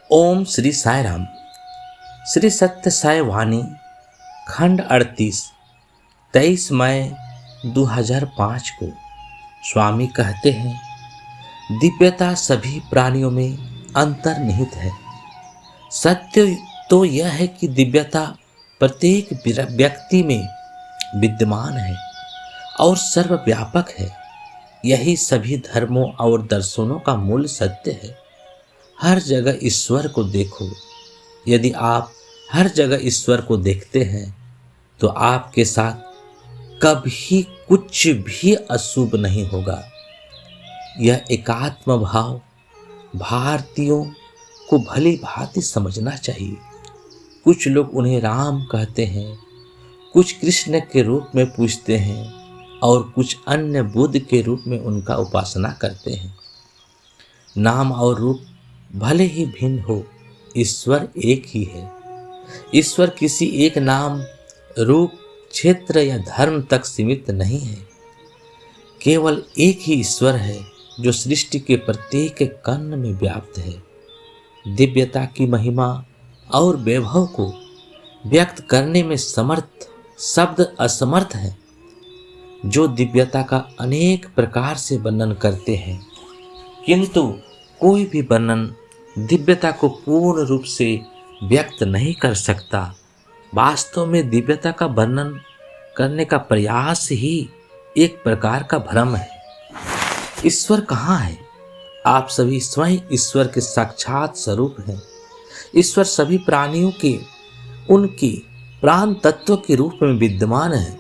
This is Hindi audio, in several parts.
ओम श्री साई राम। श्री सत्य साई वाणी खंड 38 23 मई 2005 को स्वामी कहते हैं, दिव्यता सभी प्राणियों में अंतर्निहित है। सत्य तो यह है कि दिव्यता प्रत्येक व्यक्ति में विद्यमान है और सर्वव्यापक है। यही सभी धर्मों और दर्शनों का मूल सत्य है। हर जगह ईश्वर को देखो। यदि आप हर जगह ईश्वर को देखते हैं तो आपके साथ कभी कुछ भी अशुभ नहीं होगा। यह एकात्म भाव भारतीयों को भली भांति समझना चाहिए। कुछ लोग उन्हें राम कहते हैं, कुछ कृष्ण के रूप में पूजते हैं और कुछ अन्य बुद्ध के रूप में उनका उपासना करते हैं। नाम और रूप भले ही भिन्न हो, ईश्वर एक ही है। ईश्वर किसी एक नाम, रूप, क्षेत्र या धर्म तक सीमित नहीं है। केवल एक ही ईश्वर है जो सृष्टि के प्रत्येक कण में व्याप्त है। दिव्यता की महिमा और वैभव को व्यक्त करने में समर्थ शब्द असमर्थ है। जो दिव्यता का अनेक प्रकार से वर्णन करते हैं, किंतु कोई भी वर्णन दिव्यता को पूर्ण रूप से व्यक्त नहीं कर सकता। वास्तव में दिव्यता का वर्णन करने का प्रयास ही एक प्रकार का भ्रम है। ईश्वर कहाँ है? आप सभी स्वयं ईश्वर के साक्षात स्वरूप हैं। ईश्वर सभी प्राणियों के उनके प्राण तत्व के रूप में विद्यमान है।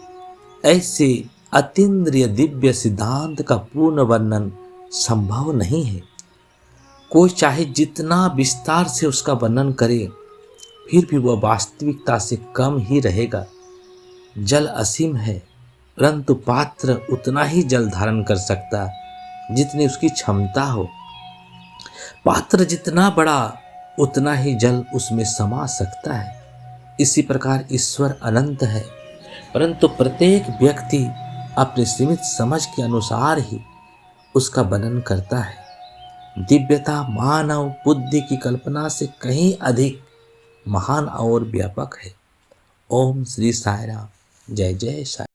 ऐसे अतीन्द्रिय दिव्य सिद्धांत का पूर्ण वर्णन संभव नहीं है। कोई चाहे जितना विस्तार से उसका वर्णन करे, फिर भी वह वास्तविकता से कम ही रहेगा। जल असीम है, परंतु पात्र उतना ही जल धारण कर सकता जितनी उसकी क्षमता हो। पात्र जितना बड़ा, उतना ही जल उसमें समा सकता है। इसी प्रकार ईश्वर अनंत है, परंतु प्रत्येक व्यक्ति अपनी सीमित समझ के अनुसार ही उसका वर्णन करता है। दिव्यता मानव बुद्धि की कल्पना से कहीं अधिक महान और व्यापक है। ओम श्री साई राम। जय जय साई।